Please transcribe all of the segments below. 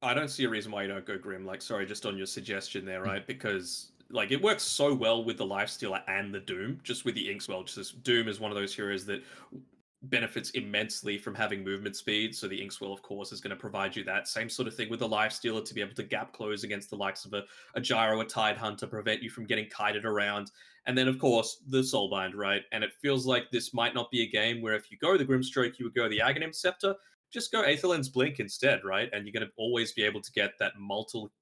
I don't see a reason why you don't go Grim. Like, sorry, just on your suggestion there, right? Because like it works so well with the Lifestealer and the Doom, just with the Inkswell. Just Doom is one of those heroes that benefits immensely from having movement speed. So the Inkswell, of course, is going to provide you that same sort of thing with the Lifestealer to be able to gap close against the likes of a Gyro, a Tidehunter, prevent you from getting kited around. And then, of course, the Soulbind, right? And it feels like this might not be a game where if you go the Grimstroke, you would go the Aghanim Scepter. Just go Aetherland's Blink instead, right? And you're going to always be able to get that multiple.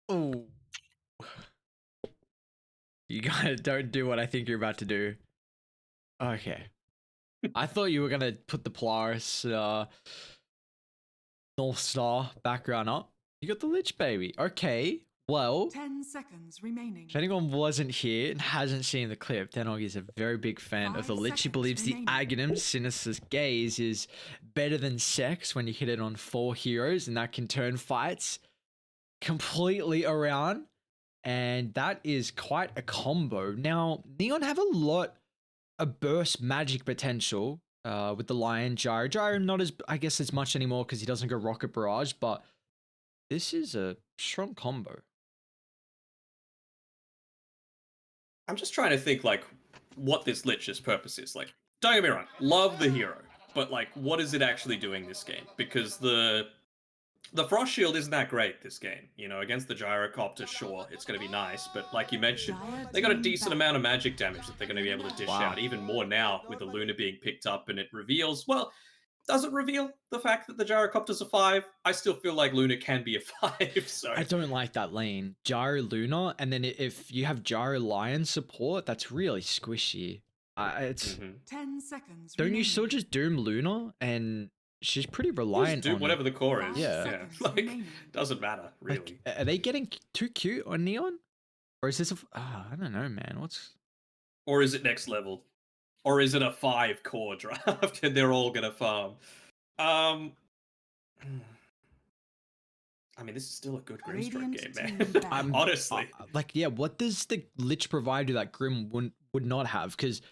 Oh, you guys don't do what I think you're about to do. Okay. I thought you were gonna put the Polaris North Star background up. You got the Lich, baby. Okay. Well, 10 seconds remaining. if anyone wasn't here and hasn't seen the clip, Danog is a very big fan of the Lich. He believes the Aghanim, Sinister's Gaze, is better than Sex when you hit it on 4 heroes, and that can turn fights completely around. And that is quite a combo. Now, Neon have a lot of burst magic potential with the Lion. Gyro not as, I guess, as much anymore because he doesn't go Rocket Barrage, but this is a strong combo. I'm just trying to think like what this Lich's purpose is. Like, don't get me wrong, love the hero, but like, what is it actually doing this game? Because the Frost Shield isn't that great this game. You know, against the Gyrocopter, sure, it's going to be nice, but like you mentioned, they got a decent amount of magic damage that they're going to be able to dish out, even more now with the Luna being picked up, and it reveals, well, does it reveal the fact that the Gyrocopter's a 5? I still feel like Luna can be a 5, so... I don't like that lane. Gyro Luna, and then if you have Gyro Lion support, that's really squishy. It's 10 seconds. Don't you still just Doom Luna, and she's pretty reliant do on whatever the core is. Yeah. Like, doesn't matter, really. Like, are they getting too cute on Neon? Or is this a... I don't know, man. What's... Or is it next level? Or is it a 5 core draft and they're all gonna farm? I mean, this is still a good Grimstroke game, man. Honestly. Like, yeah, what does the Lich provide you that Grim would not have? Because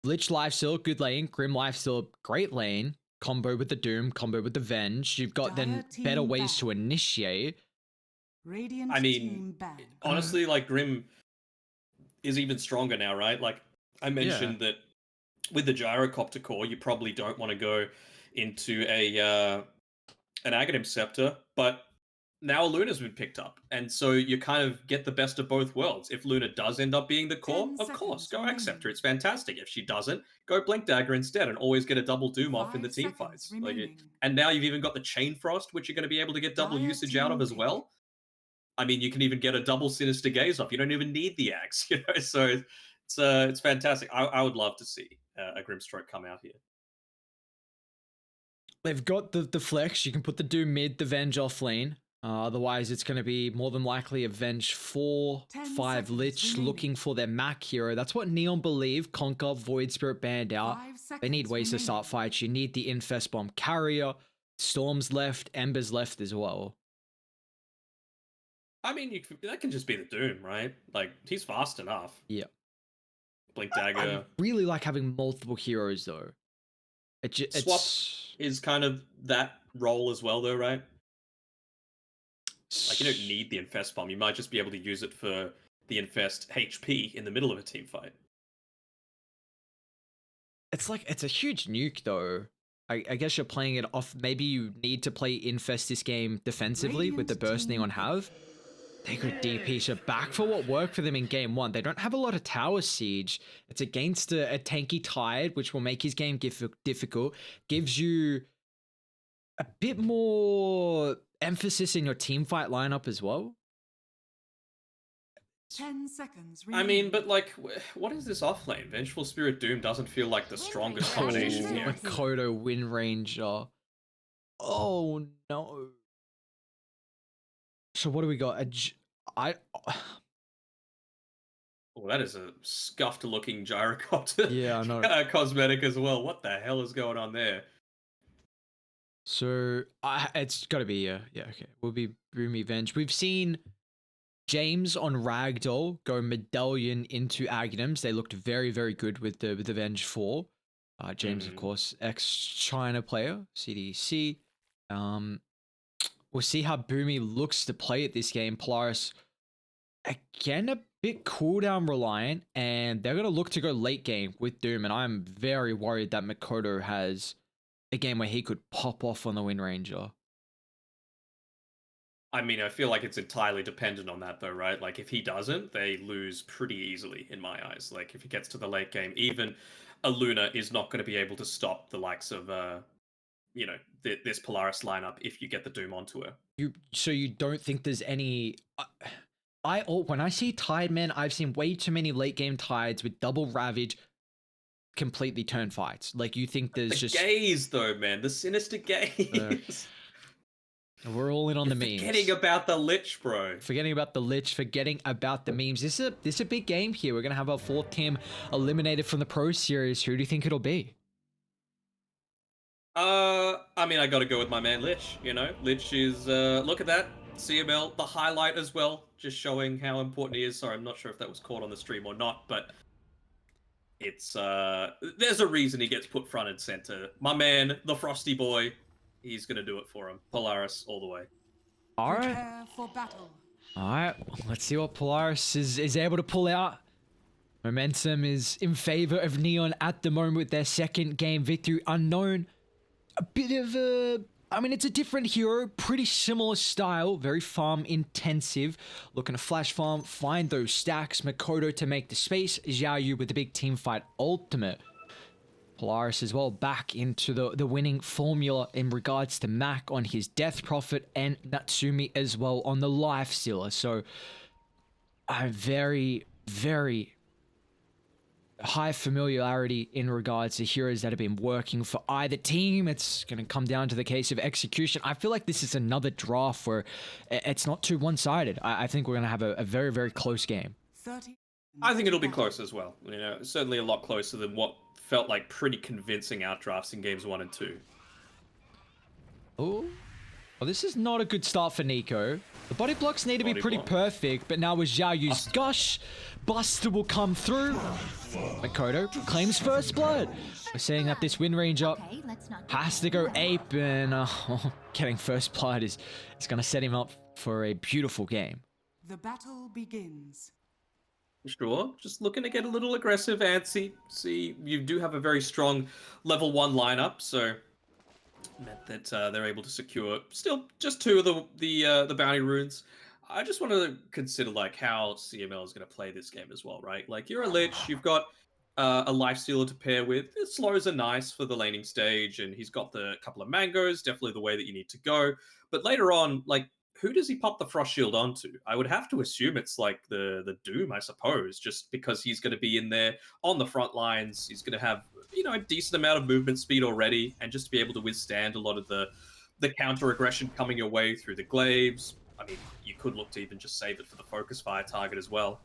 Lich Lifesteal, good lane. Grim Lifesteal, great lane. Combo with the Doom, combo with the Venge. You've got then better ways to initiate. I mean, honestly, like, Grim is even stronger now, right? Like, I mentioned that with the Gyrocopter core, you probably don't want to go into an Aghanim Scepter, but now Luna's been picked up, and so you kind of get the best of both worlds. If Luna does end up being the core, of course, go Egg Scepter. It's fantastic. If she doesn't, go Blink Dagger instead, and always get a double Doom off in the team fights. Like and now you've even got the Chain Frost, which you're going to be able to get double usage out of as well. I mean, you can even get a double Sinister Gaze off. You don't even need the axe, you know. So it's fantastic. I would love to see a Grimstroke come out here. They've got the flex. You can put the Doom mid, the Venge off lane. Otherwise, it's going to be more than likely a Venge 4-5 Lich looking for their Mac hero. That's what Neon believe. Conquer, Void Spirit banned out. They need ways to start fights. You need the Infest Bomb carrier. Storm's left. Ember's left as well. I mean, that can just be the Doom, right? Like, he's fast enough. Yeah. Blink Dagger. I really like having multiple heroes, though. Swap is kind of that role as well, though, right? Like, you don't need the Infest Bomb. You might just be able to use it for the Infest HP in the middle of a team fight. It's a huge nuke, though. I guess you're playing it off. Maybe you need to play Infest this game defensively with the burst Neon have. They could DP so back for what worked for them in game 1. They don't have a lot of tower siege. It's against a tanky Tide, which will make his game difficult. Gives you a bit more emphasis in your team fight lineup as well. 10 seconds. I mean, but like, what is this offlane? Vengeful Spirit Doom doesn't feel like the strongest combination here. Makoto Wind Ranger. Oh no. So what do we got? Oh, that is a scuffed looking Gyrocopter. Yeah, I know. Cosmetic as well. What the hell is going on there? So it's got to be yeah, okay. We'll be Broomy Venge. We've seen James on Ragdoll go Medallion into Aghanims. They looked very, very good with the Venge 4. James, of course, ex-China player, CDC. we'll see how Boomy looks to play at this game. Polaris, again, a bit cooldown reliant, and they're going to look to go late game with Doom, and I'm very worried that Mikoto has a game where he could pop off on the Wind Ranger. I mean, I feel like it's entirely dependent on that, though, right? Like, if he doesn't, they lose pretty easily, in my eyes. Like, if he gets to the late game, even a Luna is not going to be able to stop the likes of, you know, this Polaris lineup if you get the Doom onto her. So you don't think there's any... when I see Tide, man, I've seen way too many late game Tides with double Ravage completely turn fights. Like, you think there's the just... gaze, though, man. The sinister gaze. We're all in on the memes. Forgetting about the Lich, bro. Forgetting about the Lich, forgetting about the memes. This is a big game here. We're going to have our 4th team eliminated from the Pro Series. Who do you think it'll be? I mean, I got to go with my man Lich, you know? Lich is, look at that. CML, the highlight as well, just showing how important he is. Sorry, I'm not sure if that was caught on the stream or not, but it's, there's a reason he gets put front and center. My man, the Frosty Boy, he's going to do it for him. Polaris all the way. All right. Prepare for battle. All right. Let's see what Polaris is able to pull out. Momentum is in favor of Neon at the moment with their 2nd game victory. Unknown, a bit of a... I mean, it's a different hero, pretty similar style, very farm intensive. Looking to flash farm, find those stacks. Mikoto to make the space. Xiaoyu with the big team fight ultimate. Polaris as well back into the winning formula in regards to Mac on his Death Prophet and Natsumi as well on the Life Stealer. So I'm very, very high familiarity in regards to heroes that have been working for either team. It's going to come down to the case of execution. I feel like this is another draft where it's not too one-sided. I think we're going to have a very, very close game. 30. I think it'll be close as well. You know, certainly a lot closer than what felt like pretty convincing outdrafts in games 1 and 2. Oh, well, this is not a good start for Nico. The body blocks need to be pretty perfect, but now with Xiaoyu's Gush, Buster will come through. Mikoto claims first blood. We're saying that this Wind Ranger has to go ape, and getting first blood is going to set him up for a beautiful game. The battle begins. Sure, just looking to get a little aggressive, antsy. See, you do have a very strong level 1 lineup, so meant that they're able to secure still just 2 of the bounty runes. I just want to consider like how CML is going to play this game as well, right? Like, you're a Lich, you've got a Life Stealer to pair with. The slows are nice for the laning stage, and he's got the couple of mangoes, definitely the way that you need to go. But later on, like, who does he pop the Frost Shield onto? I would have to assume it's like the Doom, I suppose, just because he's going to be in there on the front lines. He's going to have, you know, a decent amount of movement speed already, and just to be able to withstand a lot of the counter aggression coming your way through the glaives. I mean, you could look to even just save it for the focus fire target as well.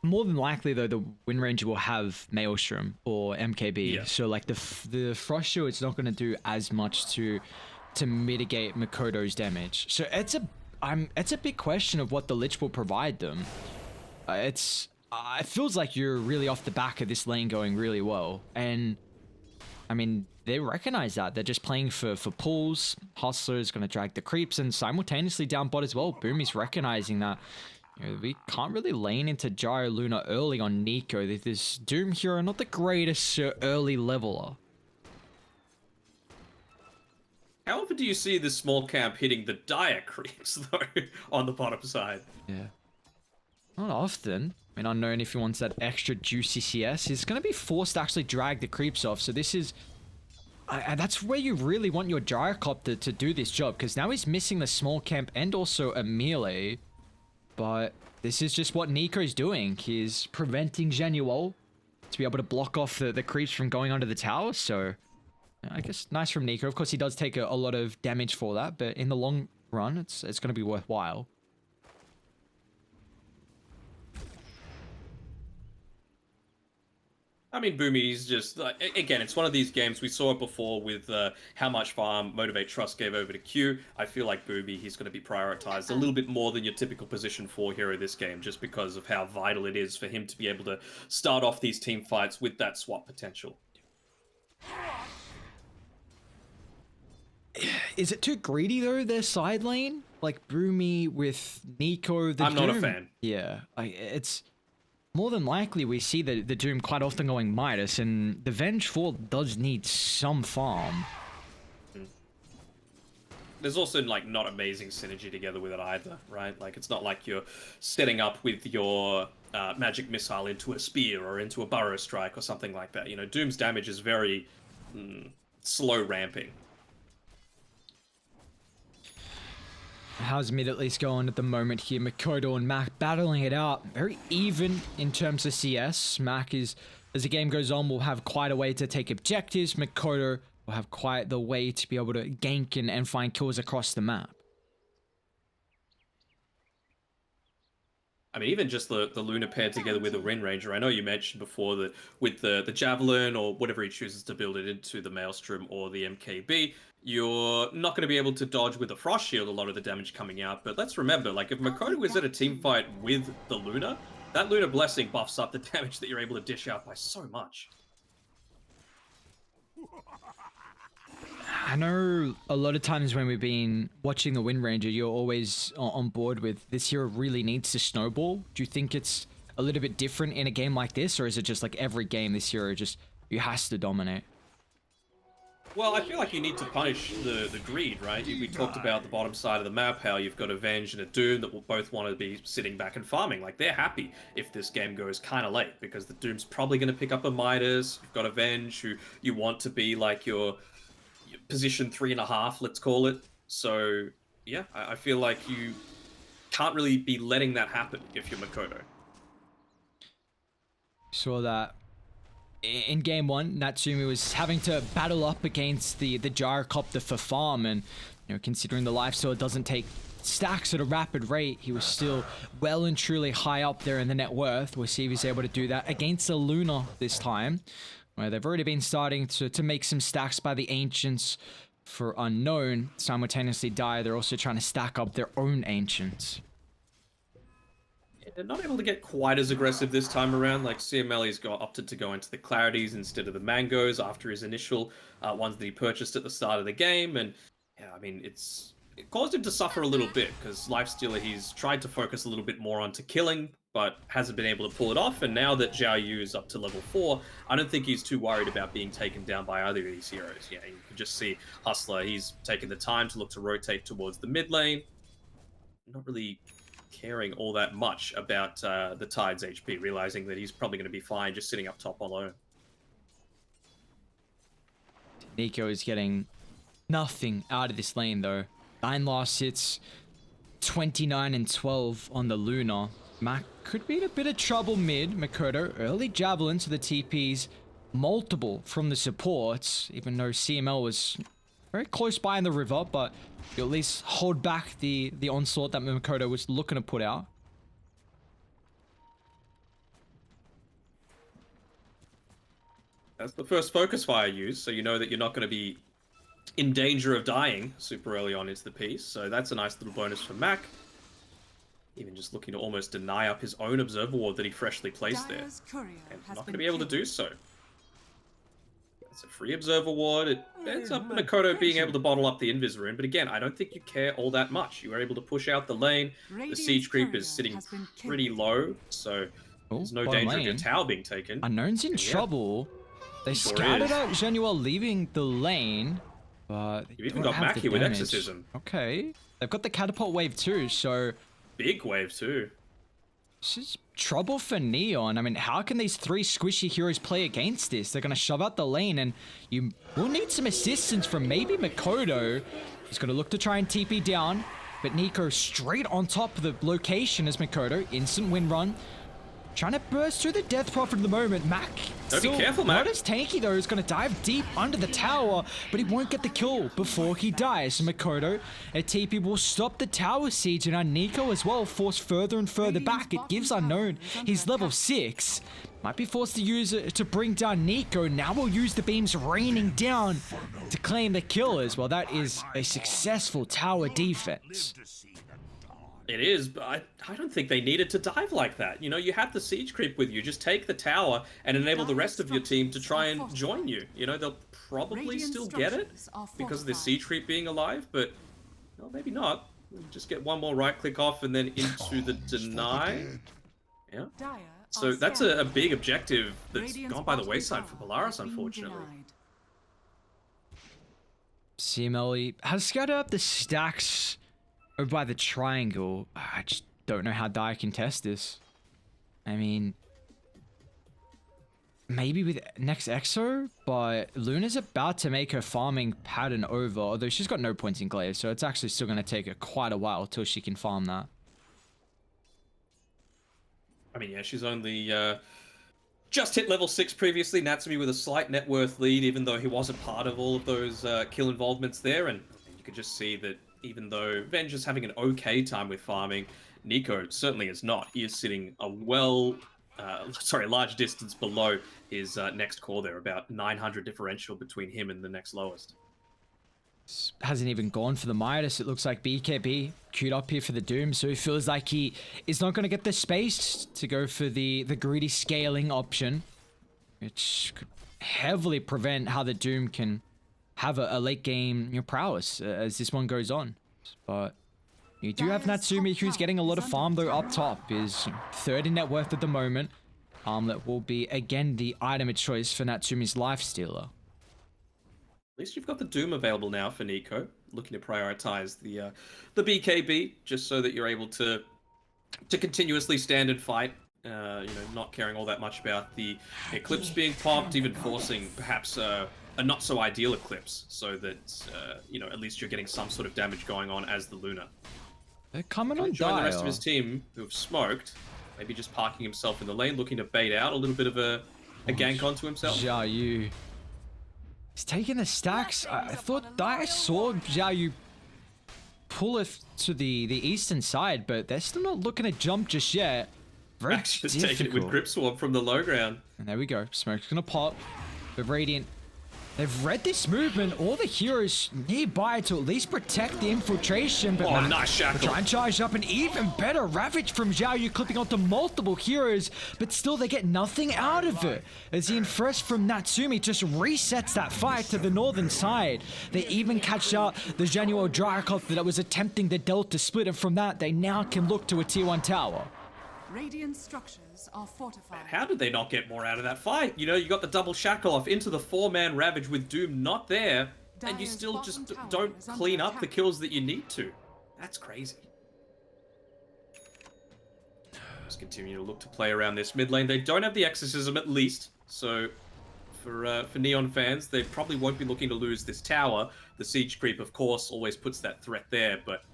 More than likely, though, the Wind Ranger will have Maelstrom or MKB. Yeah. So, like, the Frost Shield, it's not going to do as much to mitigate Mikoto's damage. So it's a big question of what the Lich will provide them. It feels like you're really off the back of this lane going really well, and I mean, they recognize that. They're just playing for pulls. Hustler is going to drag the creeps, and simultaneously down bot as well. Boomy's recognizing that, you know, we can't really lane into Gyro Luna early on Nico. This Doom hero, not the greatest early leveler. However, do you see this small camp hitting the dire creeps, though, on the bottom side? Yeah. Not often. I mean, Unknown, if he wants that extra juicy CS, he's going to be forced to actually drag the creeps off. So this is... that's where you really want your Gyrocopter to do this job, because now he's missing the small camp and also a melee. But this is just what Nico's doing. He's preventing Genuol to be able to block off the creeps from going under the tower, so... I guess nice from Nico. Of course, he does take a lot of damage for that, but in the long run, it's going to be worthwhile. I mean, Boomy's just, again, it's one of these games, we saw it before with how much farm Motivate Trust gave over to Q. I feel like Boomy, he's going to be prioritized a little bit more than your typical position 4 hero this game, just because of how vital it is for him to be able to start off these team fights with that swap potential. Is it too greedy though, their side lane? Like Broomy with Nico, the I'm Doom? not a fan. Yeah, it's more than likely we see the Doom quite often going Midas, and the Vengeful does need some farm. There's also like not amazing synergy together with it either, right? Like it's not like you're setting up with your magic missile into a spear or into a burrow strike or something like that. You know, Doom's damage is very slow ramping. How's mid at least going at the moment here? Makoto and Mac battling it out. Very even in terms of CS. Mac is, as the game goes on, will have quite a way to take objectives. Makoto will have quite the way to be able to gank and find kills across the map. I mean, even just the Luna paired together with the Wind Ranger. I know you mentioned before that with the Javelin or whatever he chooses to build it into, the Maelstrom or the MKB, you're not going to be able to dodge with the Frost Shield a lot of the damage coming out. But let's remember, like, if Makoto is at a team fight with the Luna, that Luna Blessing buffs up the damage that you're able to dish out by so much. I know a lot of times when we've been watching the Wind Ranger, you're always on board with this hero really needs to snowball. Do you think it's a little bit different in a game like this, or is it just like every game this hero just you has to dominate? Well, I feel like you need to punish the greed, right? We talked about the bottom side of the map, how you've got a Venge and a Doom that will both want to be sitting back and farming. Like, they're happy if this game goes kind of late, because the Doom's probably going to pick up a Midas. You've got a Venge who you want to be like your position 3.5, let's call it. So, yeah, I feel like you can't really be letting that happen if you're Makoto. Saw that in game one, Natsumi was having to battle up against the gyrocopter for farm, and you know, considering the lifesteal doesn't take stacks at a rapid rate, he was still well and truly high up there in the net worth. We'll see if he's able to do that against a Luna this time, where they've already been starting to make some stacks by the Ancients for Unknown. Simultaneously die, they're also trying to stack up their own Ancients. They're not able to get quite as aggressive this time around. Like, CMLE's opted to go into the Clarities instead of the Mangoes after his initial ones that he purchased at the start of the game. And, yeah, I mean, it caused him to suffer a little bit, because Lifestealer, he's tried to focus a little bit more onto killing, but hasn't been able to pull it off. And now that Zhao Yu is up to level 4, I don't think he's too worried about being taken down by either of these heroes. Yeah, you can just see Hustler, he's taken the time to look to rotate towards the mid lane. Not really caring all that much about the Tide's HP, realizing that he's probably going to be fine just sitting up top alone. Nico is getting nothing out of this lane though. 9 last hits, 29 and 12 on the Luna. Mac could be in a bit of trouble mid. Makoto, early javelin to the TPs, multiple from the supports, even though CML was very close by in the river, but you at least hold back the onslaught that Makoto was looking to put out. That's the first focus fire used, so you know that you're not going to be in danger of dying super early on into the piece. So that's a nice little bonus for Mac. Even just looking to almost deny up his own Observer Ward that he freshly placed there. And not going to be able to do so. It's a free Observer Ward. It ends up in Makoto being able to bottle up the Invis Rune, but again, I don't think you care all that much. You were able to push out the lane. The Siege Creep is sitting pretty low, so there's no danger of your tower being taken. Unknown's in trouble. They scouted out Genuel leaving the lane, but you've even got Mac here with Exorcism. Okay. They've got the Catapult Wave too, so big wave too. This is trouble for Neon. I mean, how can these 3 squishy heroes play against this? They're going to shove out the lane, and you will need some assistance from maybe Makoto. He's going to look to try and TP down, but Nico straight on top of the location as Makoto. Instant win run. Trying to burst through the Death Prophet at the moment. Mac, be careful, Mac. Not as tanky though. He's going to dive deep under the tower, but he won't get the kill before he dies. So Makoto, a TP will stop the tower siege, and now Nico as well, forced further and further back. It gives Unknown. He's level 6. Might be forced to use it to bring down Nico. Now we'll use the beams raining down to claim the kill as well. That is a successful tower defense. It is, but I don't think they needed to dive like that. You know, you had the siege creep with you. Just take the tower and enable the rest of your team to try and join you. You know, they'll probably still get it because of the siege creep being alive, but well, maybe not. Just get one more right click off and then into the deny. Yeah. So that's a big objective that's gone by the wayside for Polaris, unfortunately. CMLE has scattered up the stacks over by the triangle. I just don't know how Dire can test this. I mean, maybe with next Exo, but Luna's about to make her farming pattern over, although she's got no points in Glaive, so it's actually still going to take her quite a while till she can farm that. I mean, yeah, she's only just hit level 6 previously. Natsumi with a slight net worth lead, even though he wasn't part of all of those kill involvements there. And you could just see that even though Venge is having an okay time with farming, Nico certainly is not. He is sitting a large distance below his next core there, about 900 differential between him and the next lowest. Hasn't even gone for the Midas. It looks like BKB queued up here for the Doom, so he feels like he is not going to get the space to go for the greedy scaling option, which could heavily prevent how the Doom can have a late game prowess as this one goes on. But you do have Natsumi, who's getting a lot of farm though up top, is third in net worth at the moment. That will be again the item of choice for Natsumi's Lifestealer. At least you've got the Doom available now for Nico, looking to prioritize the BKB, just so that you're able to continuously stand and fight, you know, not caring all that much about the Eclipse being popped, even forcing perhaps a not so ideal Eclipse, so that, you know, at least you're getting some sort of damage going on as the Luna. They're coming on Join the rest of his team who have smoked, maybe just parking himself in the lane, looking to bait out a little bit of a gank onto himself. Xiao Yu. He's taking the stacks. I thought I saw Xiao Yu pull it to the eastern side, but they're still not looking to jump just yet. Very Max just taking it with Grip Swap from the low ground. And there we go. Smoke's gonna pop. But Radiant, they've read this movement. All the heroes nearby to at least protect the infiltration. But nice shackle. Try and charge up an even better Ravage from Xiao Yu, clipping onto multiple heroes, but still they get nothing out of it. As the Infresh from Natsumi just resets that fight to the northern side. They even catch out the Januel Dryacop that was attempting the Delta split, and from that they now can look to a tier 1 tower. Radiant structures are fortified. How did they not get more out of that fight? You know, you got the double shackle off into the 4-man Ravage with Doom not there, and you still just don't clean up the kills that you need to. That's crazy. Just continue to look to play around this mid lane. They don't have the Exorcism at least, so for Neon fans, they probably won't be looking to lose this tower. The Siege Creep, of course, always puts that threat there, but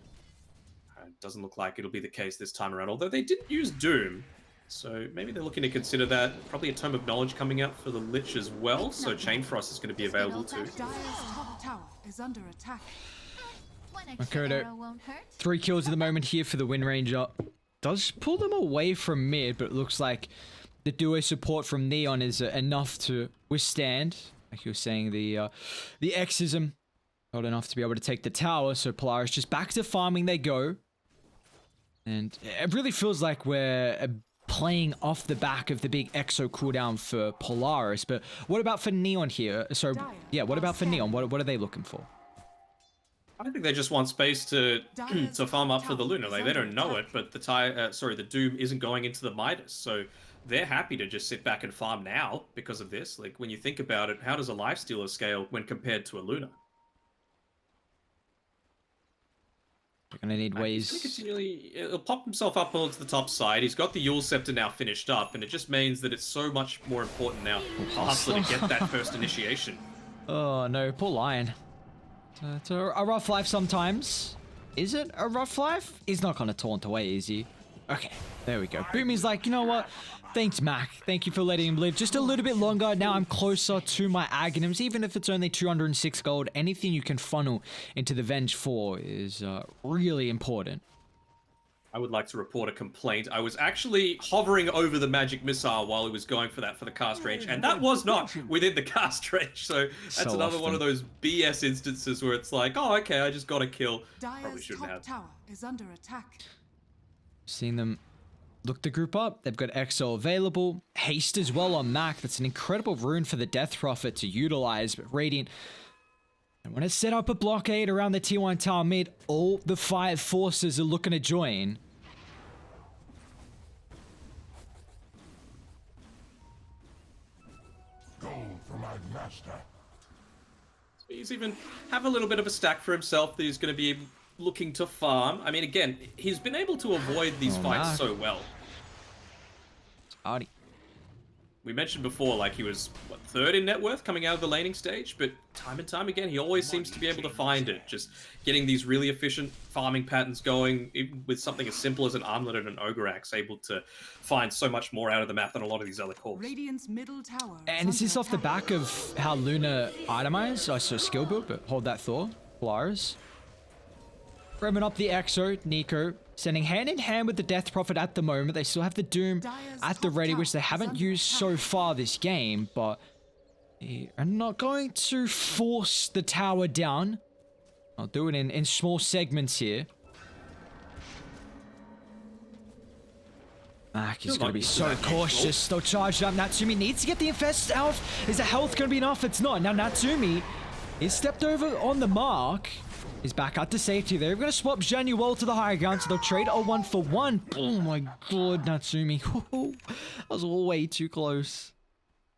doesn't look like it'll be the case this time around, although they didn't use Doom, so maybe they're looking to consider that. Probably a Tome of Knowledge coming out for the Lich as well, so Chain Frost is going to be available too. Dire's top tower is under attack. Makoto, 3 kills at the moment here for the Wind Ranger. Does pull them away from mid, but it looks like the duo support from Neon is enough to withstand. Like you were saying, the Exism not enough to be able to take the tower, so Polaris just back to farming they go. And it really feels like we're playing off the back of the big Exo cooldown for Polaris. But what about for Neon here? So, yeah, what about for Neon? What are they looking for? I think they just want space to farm up for the Luna. Like, they don't know it, but the Doom isn't going into the Midas. So they're happy to just sit back and farm now because of this. Like, when you think about it, how does a Lifestealer scale when compared to a Luna? We're gonna need ways. He'll pop himself up onto the top side. He's got the Yule Scepter now finished up, and it just means that it's so much more important now for Hustler to get that first initiation. Oh no, poor Lion. It's a rough life sometimes. Is it a rough life? He's not gonna taunt away, is he? Okay, there we go. Boomy's like, you know what? Thanks, Mac. Thank you for letting him live just a little bit longer. Now I'm closer to my Aghanims, even if it's only 206 gold. Anything you can funnel into the Venge 4 is really important. I would like to report a complaint. I was actually hovering over the magic missile while he was going for the cast range, and that was not within the cast range. So that's another one of those BS instances where it's like, oh, okay, I just got a kill. Probably shouldn't have. Dire's top tower is under attack. Seeing them look to group up. They've got EXO available. Haste as well on Mac. That's an incredible rune for the Death Prophet to utilize. But Radiant, they want to set up a blockade around the T1 tower mid. All the 5 forces are looking to join. Gold for my master. He's even have a little bit of a stack for himself that he's going to be looking to farm. I mean, again, he's been able to avoid these fights so well. Artie. We mentioned before, like, he was, what, 3rd in net worth coming out of the laning stage, but time and time again, he always seems to be able to find it. Just getting these really efficient farming patterns going, even with something as simple as an armlet and an ogre axe, able to find so much more out of the map than a lot of these other cores. Radiant's middle tower. And is this off the back of how Luna itemized? I saw skill build, but hold that thought. Polaris. Revving up the EXO, Nico, sending hand in hand with the Death Prophet at the moment. They still have the Doom at the ready, which they haven't used so far this game, but they are not going to force the tower down. I'll do it in small segments here. Mac is going to be so cautious. Still charged up. Natsumi needs to get the infest out. Is the health going to be enough? It's not. Now Natsumi is stepped over on the mark. Is back out to safety. They're going to swap Januel to the higher ground, so they'll trade a 1-for-1. Oh my god, Natsumi. That was all way too close.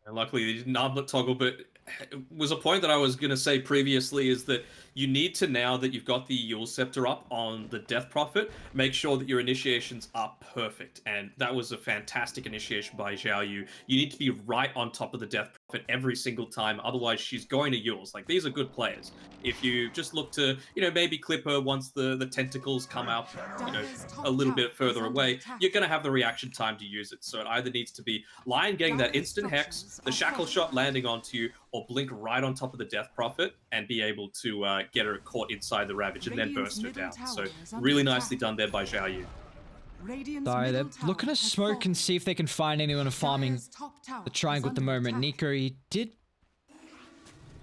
And luckily, they didn't armlet toggle, but it was a point that I was going to say previously is that you need to, now that you've got the Yule Scepter up on the Death Prophet, make sure that your initiations are perfect. And that was a fantastic initiation by Xiao Yu. You need to be right on top of the Death Prophet every single time, otherwise she's going to Yules. Like, these are good players. If you just look to, you know, maybe clip her once the tentacles come out, you know, a little bit further away, you're going to have the reaction time to use it. So it either needs to be Lion getting that instant hex, the shackle shot landing onto you, or blink right on top of the Death Prophet and be able to get her caught inside the Ravage and then burst her down. So really nicely done there by Xiao Yu. Sorry, they're looking to smoke and see if they can find anyone farming the triangle at the moment. Nico, he did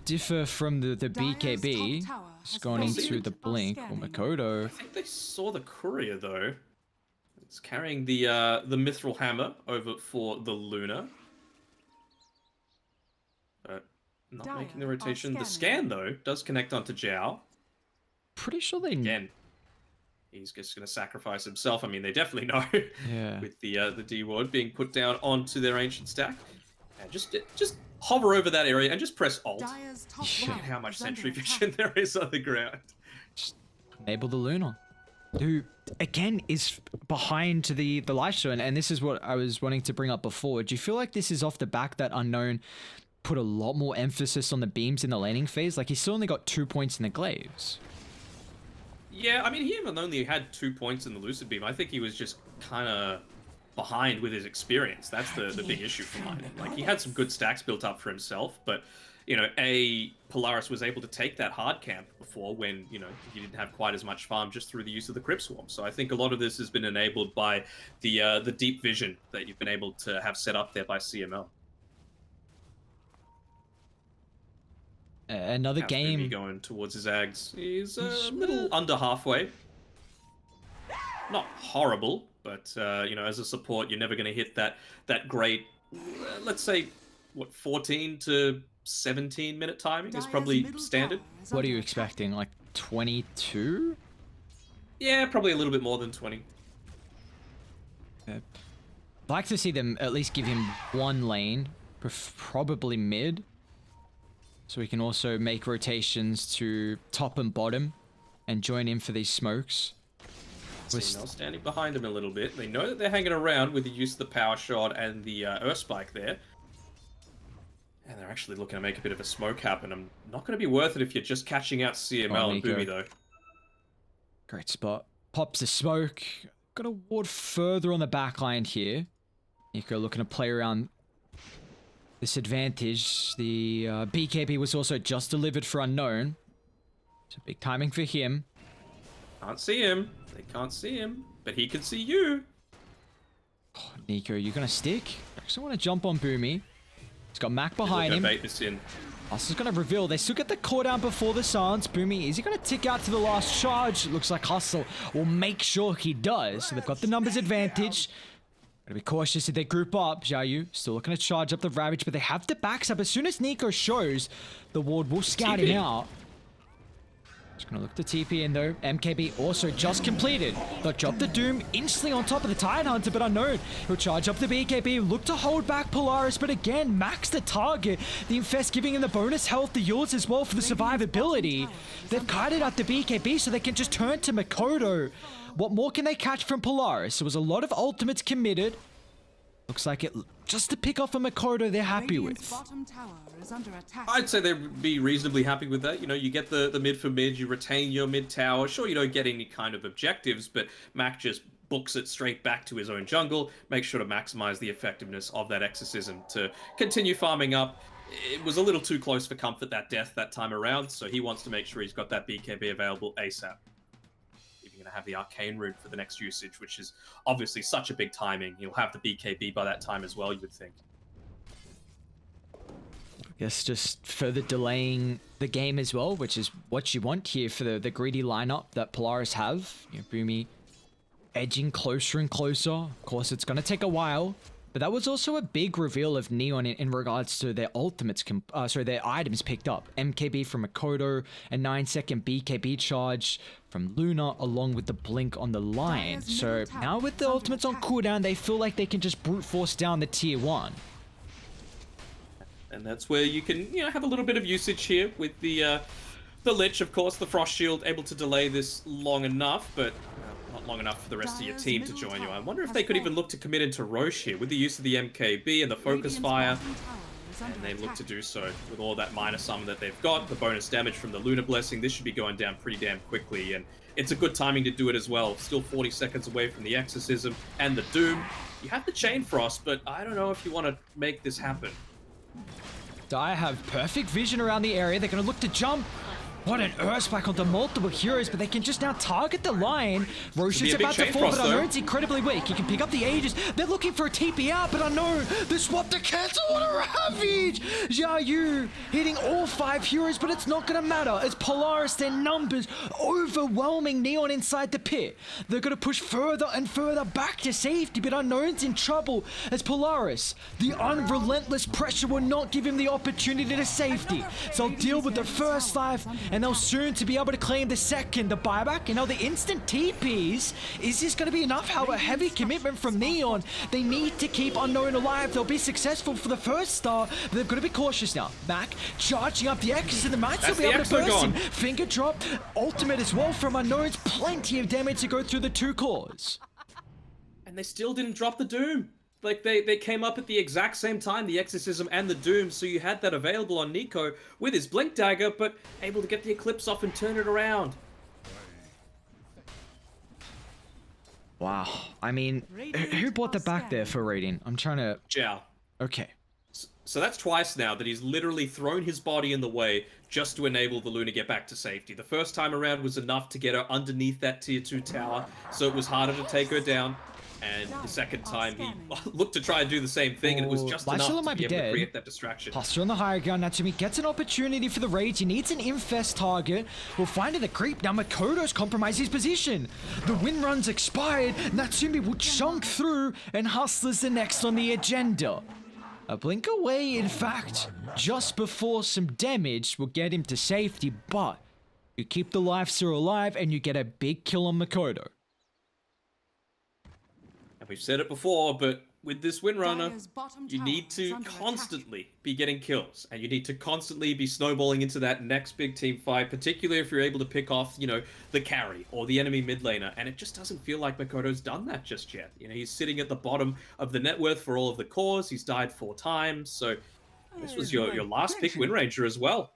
differ from the BKB. He's going into the blink. Or Makoto. I think they saw the courier though. It's carrying the Mithril Hammer over for the Luna. Not making the rotation. The scan though does connect onto Zhao. Pretty sure they again. He's just going to sacrifice himself. I mean, they definitely know. Yeah. With the D ward being put down onto their ancient stack, and just hover over that area and just press Alt. Look at how much sentry vision there is on the ground. Just enable the Luna, who again is behind the life show, and this is what I was wanting to bring up before. Do you feel like this is off the back that Unknown put a lot more emphasis on the beams in the laning phase? Like, he's still only got 2 points in the glaives. Yeah, I mean, he even only had 2 points in the Lucid Beam. I think he was just kind of behind with his experience. That's the big issue for mine. Like, he had some good stacks built up for himself, but, you know, Polaris was able to take that hard camp before when, you know, he didn't have quite as much farm just through the use of the Crypt Swarm. So I think a lot of this has been enabled by the deep vision that you've been able to have set up there by CML. Another game going towards his Ags. He's a little under halfway. Not horrible, but you know, as a support, you're never going to hit that great. Let's say, what, 14 to 17 minute timing is probably standard. What are you expecting? Like 22? Yeah, probably a little bit more than 20. I'd like to see them at least give him one lane, probably mid. So we can also make rotations to top and bottom and join in for these smokes. CML standing behind him a little bit. They know that they're hanging around with the use of the power shot and the Earth Spike there. And they're actually looking to make a bit of a smoke happen. I'm not going to be worth it if you're just catching out CML and Boomy though. Great spot. Pops a smoke. Got a ward further on the back line here. Nico looking to play around this advantage. The BKB was also just delivered for Unknown. So big timing for him. Can't see him. They can't see him. But he can see you. Oh, Nico, you gonna stick? I actually want to jump on Boomy. He's got Mac behind him. Bait this in. Hustle's going to reveal. They still get the cooldown before the silence. Boomy, is he going to tick out to the last charge? Looks like Hustle will make sure he does. So they've got the numbers advantage. Gotta be cautious if they group up. Xiaoyu still looking to charge up the Ravage, but they have the backs up. As soon as Nico shows, the ward will scout him out. Just gonna look to TP in though. MKB also just completed. They'll drop the Doom instantly on top of the Tide Hunter, but Unknown. He'll charge up the BKB, look to hold back Polaris, but again, max the target. The Infest giving him the bonus health, the yields as well for the survivability. They've kited out the BKB so they can just turn to Makoto. What more can they catch from Polaris? There was a lot of ultimates committed. Looks like it just to pick off a Makoto they're happy with. I'd say they'd be reasonably happy with that. You know, you get the mid for mid, you retain your mid tower. Sure, you don't get any kind of objectives, but Mac just books it straight back to his own jungle, makes sure to maximize the effectiveness of that exorcism to continue farming up. It was a little too close for comfort, that death that time around, so he wants to make sure he's got that BKB available ASAP. Going to have the arcane rune for the next usage, which is obviously such a big timing. He'll have the BKB by that time as well, you would think. I guess just further delaying the game as well, which is what you want here for the greedy lineup that Polaris have. You know, Boomy edging closer and closer. Of course, it's going to take a while, but that was also a big reveal of Neon in regards to their ultimates, their items picked up. MKB from Makoto, a 9-second BKB charge from Luna, along with the blink on the Lion. So now with the ultimates on cooldown, they feel like they can just brute force down the tier 1. And that's where you can, you know, have a little bit of usage here with the Lich, of course, the Frost Shield, able to delay this long enough, but not long enough for the rest of your team to join you. I wonder if they could even look to commit into Roche here with the use of the MKB and the Focus Fire. And they look to do so with all that minor summon that they've got, the bonus damage from the Lunar Blessing. This should be going down pretty damn quickly, and it's a good timing to do it as well. Still 40 seconds away from the Exorcism and the Doom. You have the Chain Frost, but I don't know if you want to make this happen. Dire have perfect vision around the area. They're going to look to jump. What an Earthspike onto multiple heroes, but they can just now target the Lion. Roche is about to fall, but Unknown's incredibly weak. He can pick up the Aegis. They're looking for a TP out, but Unknown, they swap to cancel on a Ravage. Xiaoyu hitting all 5 heroes, but it's not going to matter as Polaris, their numbers overwhelming Neon inside the pit. They're going to push further and further back to safety, but Unknown's in trouble as Polaris, the unrelentless pressure will not give him the opportunity to safety. So they'll deal with the first life, and they'll soon to be able to claim the second, the buyback, and now the instant TPs. Is this going to be enough? How a heavy commitment from Neon. They need to keep Unknown alive. They'll be successful for the first star, but they've got to be cautious now. Mac charging up the X, and the match will be able to burst him. Finger drop, ultimate as well from Unknown's. Plenty of damage to go through the 2 cores. And they still didn't drop the Doom. Like, they came up at the exact same time, the Exorcism and the Doom, so you had that available on Nico with his Blink Dagger, but able to get the Eclipse off and turn it around. Wow. I mean, who bought the back there for rating? I'm trying to... Zhao. Okay. So that's twice now that he's literally thrown his body in the way just to enable the Luna get back to safety. The first time around was enough to get her underneath that tier 2 tower, so it was harder to take her down. And the second time, he looked to try and do the same thing, and it was just enough to be able to create that distraction. Posture on the higher ground. Natsumi gets an opportunity for the Rage. He needs an Infest target. We'll find in the creep. Now Makoto's compromised his position. The win run's expired. Natsumi will chunk through, and Hustler's the next on the agenda. A blink away, in fact, just before some damage will get him to safety, but you keep the life steal alive, and you get a big kill on Makoto. We've said it before, but with this Windrunner, you need to constantly be getting kills, and you need to constantly be snowballing into that next big team fight, particularly if you're able to pick off, you know, the carry or the enemy mid laner, and it just doesn't feel like Makoto's done that just yet. You know, he's sitting at the bottom of the net worth for all of the cores, he's died 4 times, so this was your last pick Wind Ranger as well.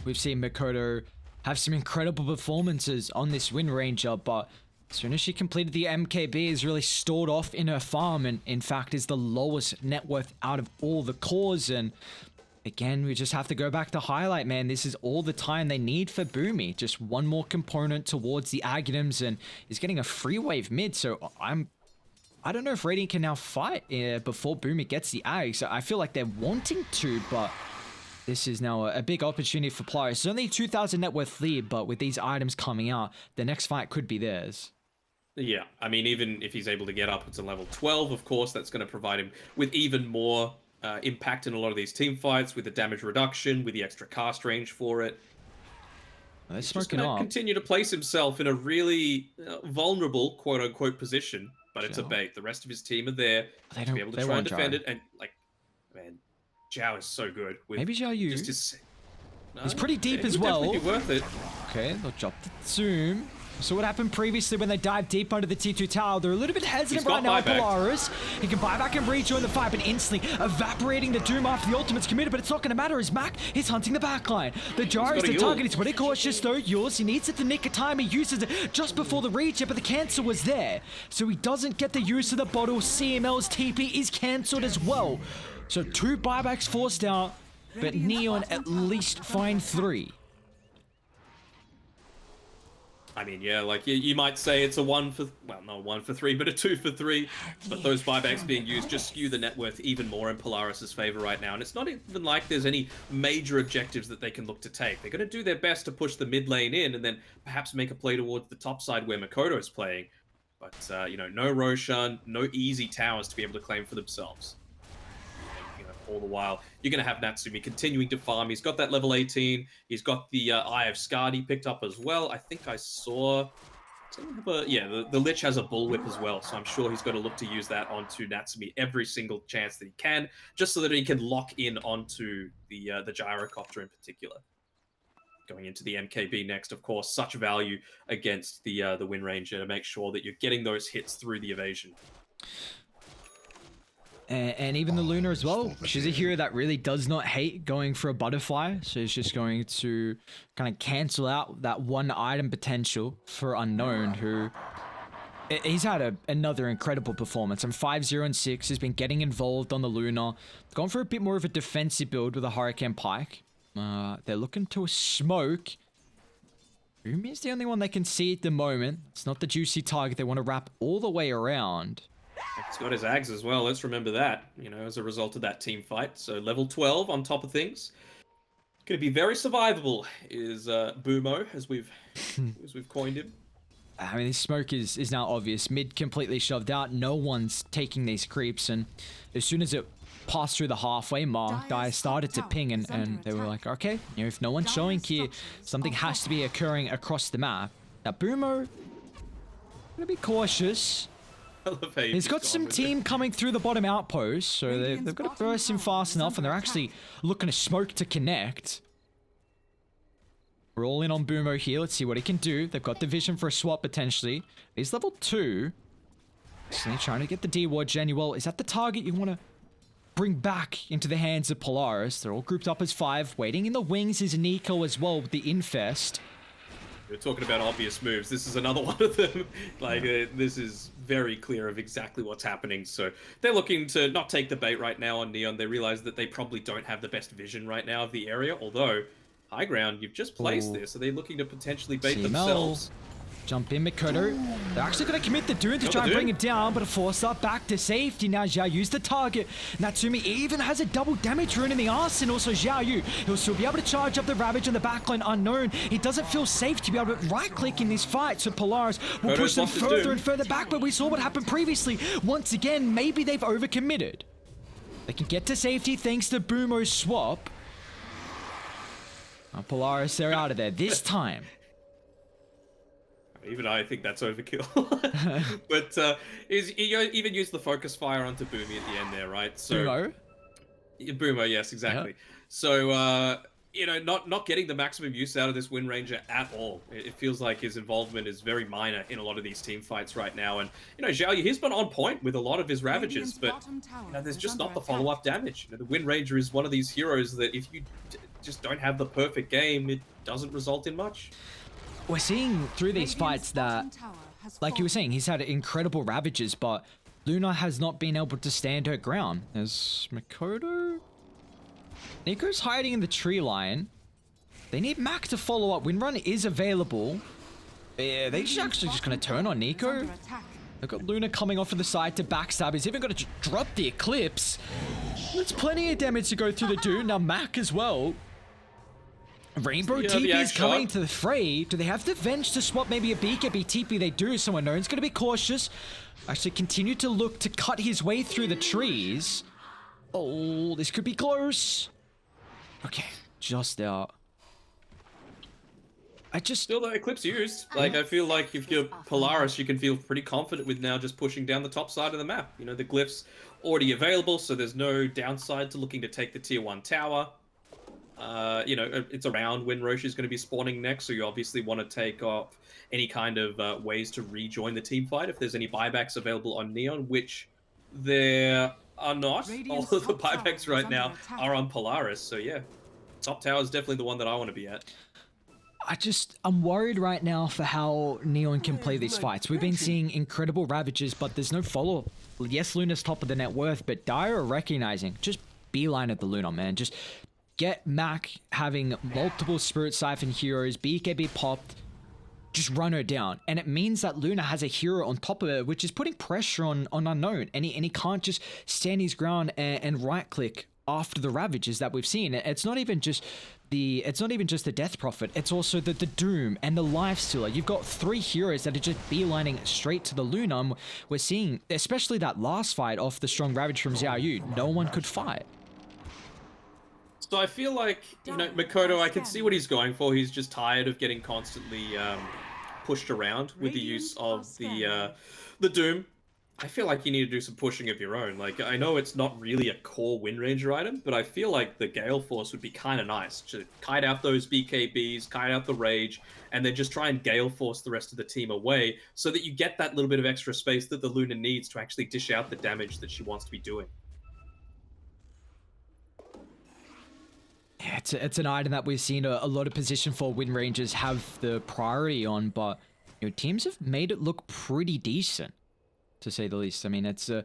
We've seen Makoto have some incredible performances on this Wind Ranger, but as soon as she completed the MKB, is really stored off in her farm, and in fact is the lowest net worth out of all the cores. And again, we just have to go back to highlight, man. This is all the time they need for Boomy. Just one more component towards the Aghanim's, and is getting a free wave mid. So I don't know if Radiant can now fight before Boomy gets the Ag. So I feel like they're wanting to, but This is now a big opportunity for Polaris. It's only 2,000 net worth lead, but with these items coming out, the next fight could be theirs. Yeah, I mean, even if he's able to get up to level 12, of course, that's going to provide him with even more impact in a lot of these team fights, with the damage reduction, with the extra cast range for it. He's just going to continue to place himself in a really vulnerable, quote-unquote, position, but it's a bait. The rest of his team are there to be able to try and defend it, and, like, man, Zhao is so good. With maybe Zhao Yu. He's pretty deep as well. Definitely be worth it. Okay, they'll drop the zoom. So what happened previously when they dived deep under the T2 tower? They're a little bit hesitant right now. Polaris, he can buy back and rejoin the fight, but instantly evaporating the doom after the ultimate's committed. But it's not going to matter as Mac is hunting the backline. The Jar is the target. He's pretty cautious though. Yours, he needs it the nick of time. He uses it just before the reach, but the cancel was there, so he doesn't get the use of the bottle. CML's TP is cancelled as well. So 2 buybacks forced out, but Neon at least find 3. I mean, yeah, like you might say it's a 1 for, well, not 1 for 3, but a 2 for 3. But those buybacks being used just skew the net worth even more in Polaris's favor right now. And it's not even like there's any major objectives that they can look to take. They're going to do their best to push the mid lane in and then perhaps make a play towards the top side where Makoto is playing. But, you know, no Roshan, no easy towers to be able to claim for themselves. All the while, you're going to have Natsumi continuing to farm. He's got that level 18. He's got the Eye of Skadi picked up as well. I think I saw... yeah, the Lich has a bullwhip as well, so I'm sure he's going to look to use that onto Natsumi every single chance that he can, just so that he can lock in onto the Gyrocopter in particular. Going into the MKB next, of course, such value against the Wind Ranger to make sure that you're getting those hits through the evasion. And even the Luna as well. She's a hero that really does not hate going for a butterfly. So it's just going to kind of cancel out that 1 item potential for Unknown, who... He's had another incredible performance. And 5-0 and 6 has been getting involved on the Luna. Gone for a bit more of a defensive build with a Hurricane Pike. They're looking to a smoke. Rumi is the only one they can see at the moment. It's not the juicy target they want to wrap all the way around. He's got his Ags as well, let's remember that, you know, as a result of that team fight. So level 12 on top of things. Going to be very survivable is Boomo, as we've coined him. I mean, this smoke is now obvious. Mid completely shoved out. No one's taking these creeps, and as soon as it passed through the halfway mark, guys started to ping, and they were like, okay, you know, if no one's showing here, something has to be occurring across the map. Now, Boomo, gonna be cautious. He's got some team coming through the bottom outpost, so they've got to burst him fast enough, and they're actually looking to smoke to connect. We're all in on Boomo here. Let's see what he can do. They've got the vision for a swap potentially. He's level 2. So they're trying to get the D-Ward Genuel. Is that the target you want to bring back into the hands of Polaris? They're all grouped up as 5. Waiting in the wings is Nico as well with the Infest. We're talking about obvious moves. This is another one of them. Like, this is very clear of exactly what's happening. So they're looking to not take the bait right now on Neon. They realize that they probably don't have the best vision right now of the area. Although, high ground, you've just placed this. Are they looking to potentially bait themselves? Jump in, Makoto. They're actually going to commit the Doom to try and bring him down, but a force up back to safety. Now Zhao Yu's the target. Natsumi even has a double damage rune in the arse, and also Zhao Yu. He'll still be able to charge up the Ravage on the backline. Unknown. He doesn't feel safe to be able to right-click in this fight, so Polaris will push them further and further back, but we saw what happened previously. Once again, maybe they've overcommitted. They can get to safety thanks to Boomo's swap. Polaris, they're out of there this time. Even I think that's overkill. But he even used the focus fire onto Boomy at the end there, right? So Boomo? Boomo, yes, exactly. Yep. So, you know, not getting the maximum use out of this Wind Ranger at all. It feels like his involvement is very minor in a lot of these team fights right now. And, you know, Zhao Yu, he's been on point with a lot of his Ravages, but, you know, there's just not the follow-up damage. You know, the Wind Ranger is one of these heroes that if you just don't have the perfect game, it doesn't result in much. We're seeing through these fights that, like you were saying, he's had incredible Ravages, but Luna has not been able to stand her ground. There's Makoto. Nico's hiding in the tree line. They need Mac to follow up. Windrun is available. Yeah, they're actually just going to turn on Nico. They've got Luna coming off of the side to backstab. He's even got to drop the Eclipse. That's plenty of damage to go through the Doom. Now Mac as well. Rainbow TP is coming to the fray. Do they have the Venge to swap maybe a BKB TP? They do, so Unknown's going to be cautious. Actually continue to look to cut his way through the trees. Oh, this could be close. Okay, just out. Still the Eclipse used. Like, I feel like if you're Polaris, you can feel pretty confident with now just pushing down the top side of the map. You know, the glyphs already available, so there's no downside to looking to take the tier 1 tower. You know, it's around when Roche is going to be spawning next, so you obviously want to take off any kind of ways to rejoin the team fight if there's any buybacks available on Neon, which there are not. All of the buybacks right now are on Polaris, so yeah. Top tower is definitely the one that I want to be at. I'm worried right now for how Neon can play these fights. We've been seeing incredible ravages, but there's no follow-up. Yes, Luna's top of the net worth, but Dire are recognizing. Just beeline at the Luna, man. Just get Mac having multiple Spirit Siphon heroes, BKB popped, just run her down. And it means that Luna has a hero on top of her, which is putting pressure on Unknown. And he can't just stand his ground and right-click after the ravages that we've seen. It's not even just the Death Prophet, it's also the Doom and the Lifestealer. You've got 3 heroes that are just beelining straight to the Luna. And we're seeing, especially that last fight off the strong ravage from Xiao Yu, no one could fight. So I feel like, you know, Makoto, I can see what he's going for. He's just tired of getting constantly pushed around with the use of the Doom. I feel like you need to do some pushing of your own. Like, I know it's not really a core Wind Ranger item, but I feel like the Gale Force would be kind of nice to kite out those BKBs, kite out the Rage, and then just try and Gale Force the rest of the team away so that you get that little bit of extra space that the Luna needs to actually dish out the damage that she wants to be doing. Yeah, it's an item that we've seen a lot of position for Wind Rangers have the priority on, but you know, teams have made it look pretty decent, to say the least. I mean, it's a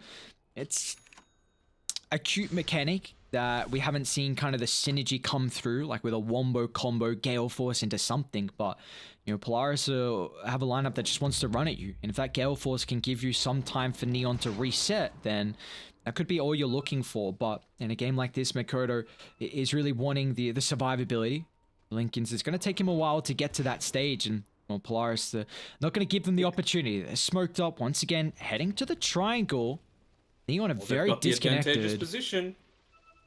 cute mechanic that we haven't seen kind of the synergy come through, like with a wombo combo Gale Force into something, but you know, Polaris have a lineup that just wants to run at you, and if that Gale Force can give you some time for Neon to reset, then that could be all you're looking for. But in a game like this, Makoto is really wanting the survivability. Lincoln's, it's going to take him a while to get to that stage, and well, Polaris not going to give them the opportunity. They're smoked up once again, heading to the triangle. Neon are very disconnected. The advantageous position.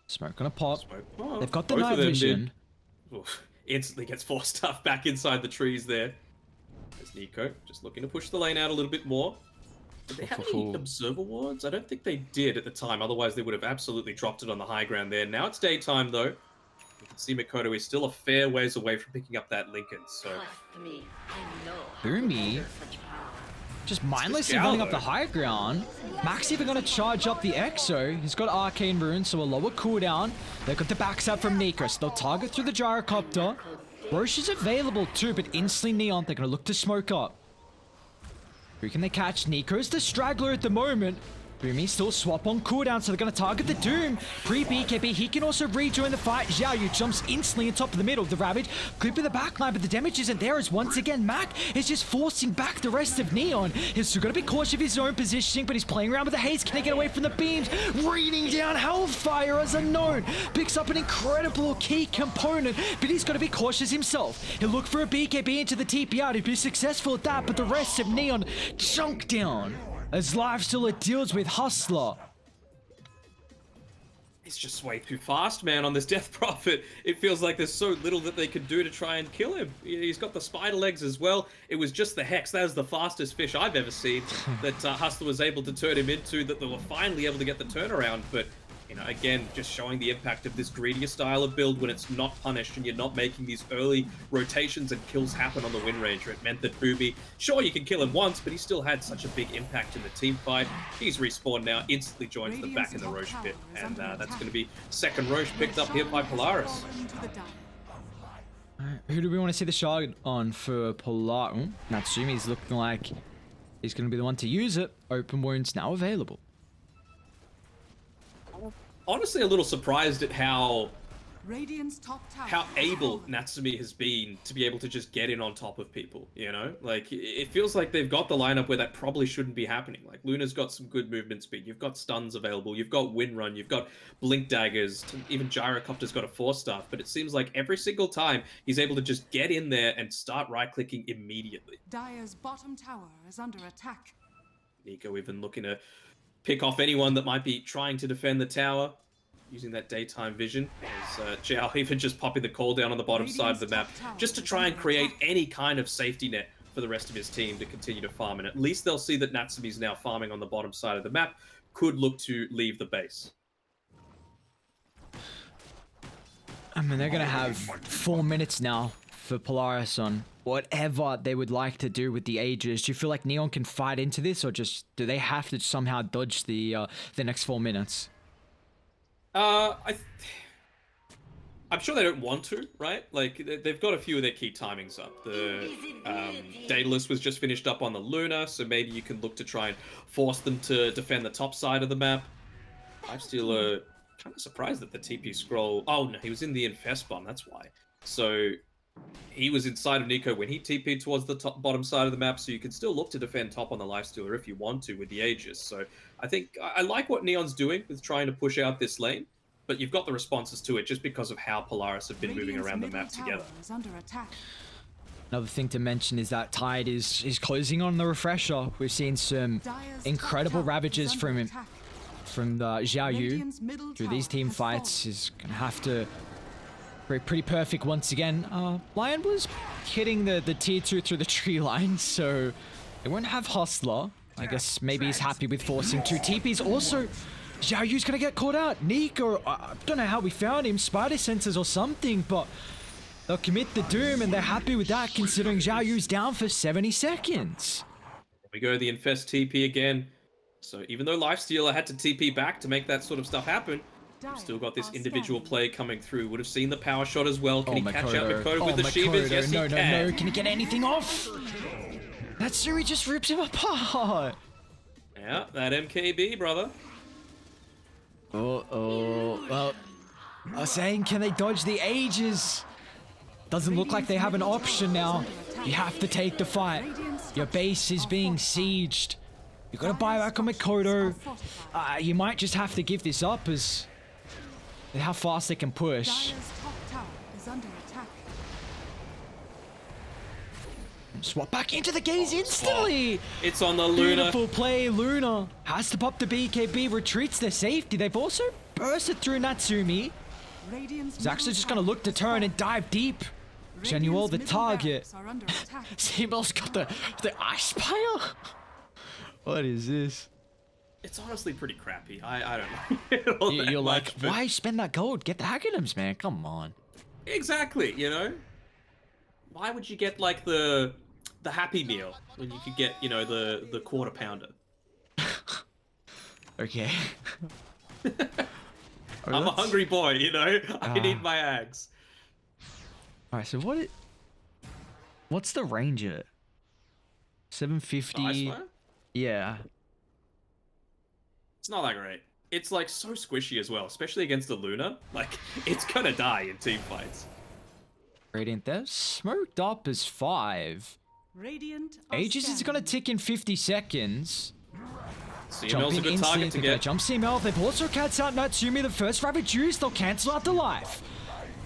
Smoke gonna pop. Oh, they've got the night vision. Instantly gets forced stuff back inside the trees there. There's Nico, just looking to push the lane out a little bit more. Did they have any observer wards? I don't think they did at the time, otherwise they would have absolutely dropped it on the high ground there. Now it's daytime though. You can see Makoto is still a fair ways away from picking up that Lincoln, so... Boomy just mindlessly running up the high ground. Max even gonna charge up the Exo. He's got Arcane Rune, so a lower cooldown. They've got the backstab from Nikos. They'll target through the Gyrocopter. Roche is available too, but instantly Neon, they're gonna look to smoke up. Who can they catch? Nico's the straggler at the moment. Boomy still swap on cooldown, so they're going to target the Doom. Pre-BKB, he can also rejoin the fight. Xiao Yu jumps instantly on top of the middle. The Ravage clipping the backline, but the damage isn't there as once again Mac is just forcing back the rest of Neon. He's still got to be cautious of his own positioning, but he's playing around with the haze. Can he get away from the beams? Raining down Hellfire as Unknown. Picks up an incredible key component, but he's got to be cautious himself. He'll look for a BKB into the TP out. He'll be successful at that, but the rest of Neon chunk down as Lifestealer deals with Hustler. It's just way too fast, man, on this Death Prophet. It feels like there's so little that they could do to try and kill him. He's got the spider legs as well. It was just the Hex. That was the fastest fish I've ever seen that Hustler was able to turn him into, that they were finally able to get the turnaround. But, you know, again, just showing the impact of this greedier style of build when it's not punished and you're not making these early rotations and kills happen on the Wind Ranger. It meant that Booby, sure, you can kill him once, but he still had such a big impact in the team fight. He's respawned now, instantly joins them back in the Roche pit, and that's going to be second Roche picked up here by Polaris. Who do we want to see the shard on for Polaris? Natsumi's looking like he's going to be the one to use it. Open wounds now available. Honestly, a little surprised at how Radiant's top tower how has able fallen. Natsumi has been to be able to just get in on top of people, you know? Like, it feels like they've got the lineup where that probably shouldn't be happening. Like, Luna's got some good movement speed, you've got stuns available, you've got wind run, you've got blink daggers, even Gyrocopter's got a 4-star, but it seems like every single time he's able to just get in there and start right-clicking immediately. Dire's bottom tower is under attack. Nico even looking to pick off anyone that might be trying to defend the tower, using that daytime vision. As Zhao even just popping the call down on the bottom side of the map, just to try and create any kind of safety net for the rest of his team to continue to farm. And at least they'll see that Natsumi's now farming on the bottom side of the map, could look to leave the base. I mean, they're going to have 4 minutes now for Polaris on whatever they would like to do with the Aegis. Do you feel like Neon can fight into this, or just do they have to somehow dodge the next 4 minutes? I'm sure they don't want to, right? Like, they've got a few of their key timings up. The Daedalus was just finished up on the Luna, so maybe you can look to try and force them to defend the top side of the map. I'm still kind of surprised that the TP scroll... Oh, no, he was in the Infest bomb, that's why. So, he was inside of Nico when he TP'd towards the bottom side of the map, so you can still look to defend top on the Lifestealer if you want to with the Aegis. So, I think I like what Neon's doing with trying to push out this lane, but you've got the responses to it just because of how Polaris have been moving around the map together. Another thing to mention is that Tide is closing on the refresher. We've seen some incredible ravages from the Xiaoyu through these team fights. He's gonna have to be pretty perfect once again. Lion was hitting the tier 2 through the tree line, so they won't have Hustler. I guess maybe he's happy with forcing 2 TPs. Also, Xiaoyu's gonna get caught out. Nico, I don't know how we found him, spider sensors or something, but they'll commit the doom, and they're happy with that considering Xiaoyu's down for 70 seconds. We go the Infest TP again. So even though Lifestealer had to TP back to make that sort of stuff happen, we've still got this individual play coming through. Would have seen the power shot as well. Can he catch out Makoto with the Shivas? Yes, he can. No. Can he get anything off? Natsumi just rips him apart. Yeah, that MKB, brother. Well, I was saying, can they dodge the Aegis? Doesn't look like they have an option now. You have to take the fight. Your base is being sieged. You gotta buy back on Makoto. You might just have to give this up as how fast they can push. Swap back into the gaze instantly. It's on the Luna. Beautiful play. Luna has to pop the BKB, retreats their safety. They've also bursted through Natsumi. He's actually just gonna look to turn and dive deep. Genuel, the target. Seamel's got the ice pile. What is this? It's honestly pretty crappy. I don't know. You're like, why spend that gold? Get the Hackadams, man. Come on. Exactly, you know? Why would you get, like, the Happy Meal when you could get, you know, the quarter pounder? Okay. I'm a hungry boy, you know? I need my ags. Alright, so what's the Ranger? 750. Yeah. It's not that great. It's like so squishy as well, especially against the Luna. Like, it's gonna die in team fights. Radiant, they're smoked up as 5. Aegis is gonna tick in 50 seconds. CML's a good target to get. Jump CML. They've also cats out Natsumi. The first Ravage used, they'll cancel out the life.